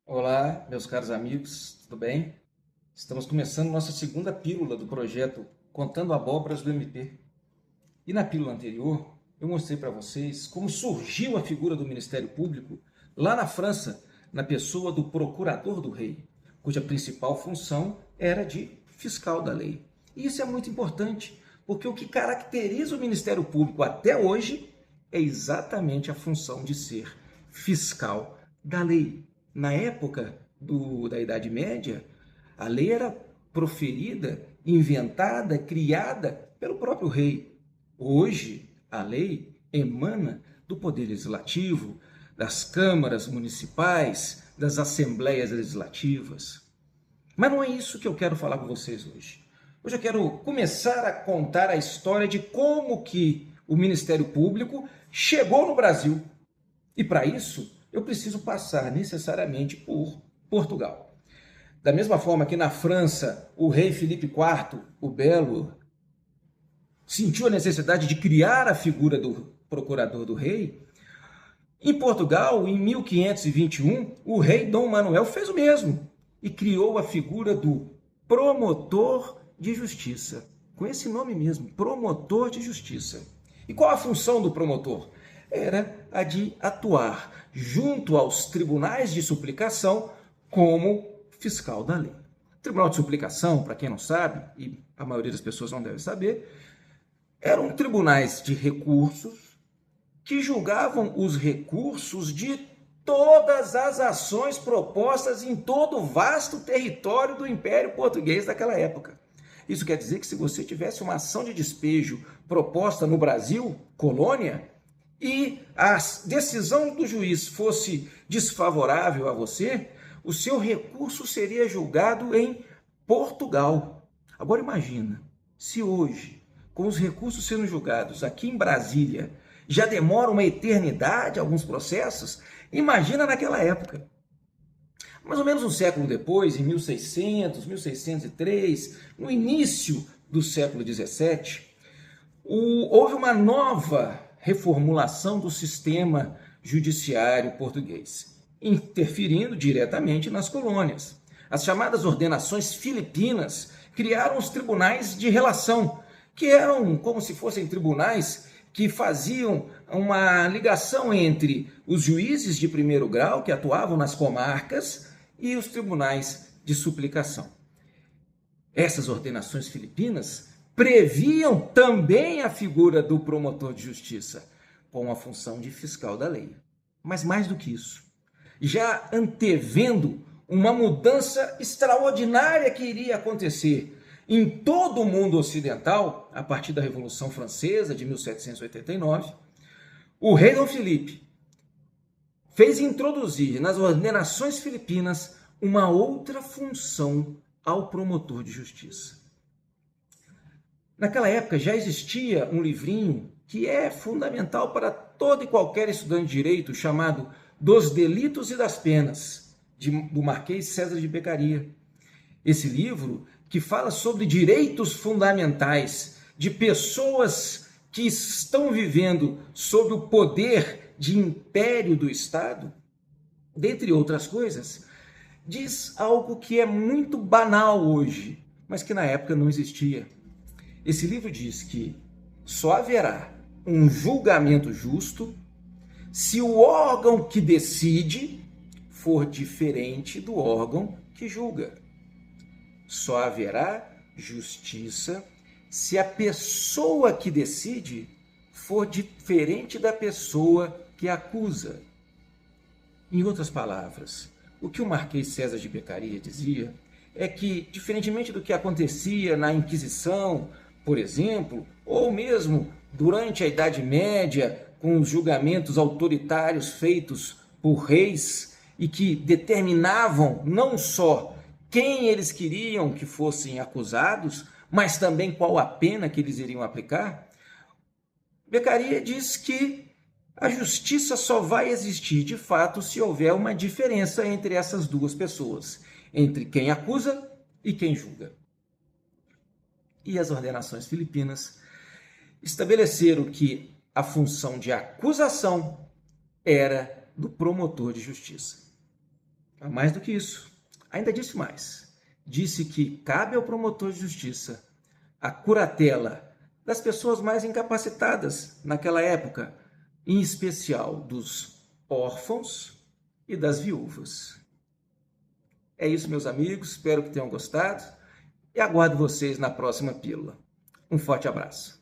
Olá, meus caros amigos, tudo bem? Estamos começando nossa segunda pílula do projeto Contando Abóboras do MP. E na pílula anterior, eu mostrei para vocês como surgiu a figura do Ministério Público lá na França, na pessoa do procurador do rei, cuja principal função era de fiscal da lei. E isso é muito importante, porque o que caracteriza o Ministério Público até hoje é exatamente a função de ser fiscal da lei. Na época da Idade Média, a lei era proferida, inventada, criada pelo próprio rei. Hoje, a lei emana do Poder Legislativo, das câmaras municipais, das assembleias legislativas. Mas não é isso que eu quero falar com vocês hoje. Hoje eu quero começar a contar a história de como que o Ministério Público chegou no Brasil. E para isso, eu preciso passar necessariamente por Portugal. Da mesma forma que na França, o rei Filipe IV, o Belo, sentiu a necessidade de criar a figura do procurador do rei, em Portugal, em 1521, o rei Dom Manuel fez o mesmo e criou a figura do promotor de justiça. Com esse nome mesmo, promotor de justiça. E qual a função do promotor? Era a de atuar junto aos tribunais de suplicação como fiscal da lei. Tribunal de suplicação, para quem não sabe, e a maioria das pessoas não deve saber, eram tribunais de recursos que julgavam os recursos de todas as ações propostas em todo o vasto território do Império Português daquela época. Isso quer dizer que se você tivesse uma ação de despejo proposta no Brasil, colônia, e a decisão do juiz fosse desfavorável a você, o seu recurso seria julgado em Portugal. Agora imagina, se hoje, com os recursos sendo julgados aqui em Brasília, já demora uma eternidade alguns processos, imagina naquela época. Mais ou menos um século depois, em 1600, 1603, no início do século 17, houve uma nova reformulação do sistema judiciário português, interferindo diretamente nas colônias. As chamadas ordenações filipinas criaram os tribunais de relação, que eram como se fossem tribunais que faziam uma ligação entre os juízes de primeiro grau, que atuavam nas comarcas, e os tribunais de suplicação. Essas ordenações filipinas previam também a figura do promotor de justiça, com a função de fiscal da lei. Mas mais do que isso, já antevendo uma mudança extraordinária que iria acontecer em todo o mundo ocidental, a partir da Revolução Francesa de 1789, o rei Dom Filipe fez introduzir nas ordenações filipinas uma outra função ao promotor de justiça. Naquela época já existia um livrinho que é fundamental para todo e qualquer estudante de direito, chamado Dos Delitos e das Penas, do Marquês César de Beccaria. Esse livro que fala sobre direitos fundamentais de pessoas que estão vivendo sob o poder de império do Estado, dentre outras coisas, diz algo que é muito banal hoje, mas que na época não existia. Esse livro diz que só haverá um julgamento justo se o órgão que decide for diferente do órgão que julga. Só haverá justiça se a pessoa que decide for diferente da pessoa que acusa. Em outras palavras, o que o Marquês César de Beccaria dizia é que, diferentemente do que acontecia na Inquisição, por exemplo, ou mesmo durante a Idade Média, com os julgamentos autoritários feitos por reis e que determinavam não só quem eles queriam que fossem acusados, mas também qual a pena que eles iriam aplicar, Beccaria diz que a justiça só vai existir de fato se houver uma diferença entre essas duas pessoas, entre quem acusa e quem julga. E as ordenações filipinas estabeleceram que a função de acusação era do promotor de justiça. Mais do que isso, ainda disse mais. Disse que cabe ao promotor de justiça a curatela das pessoas mais incapacitadas naquela época, em especial dos órfãos e das viúvas. É isso, meus amigos, espero que tenham gostado e aguardo vocês na próxima pílula. Um forte abraço.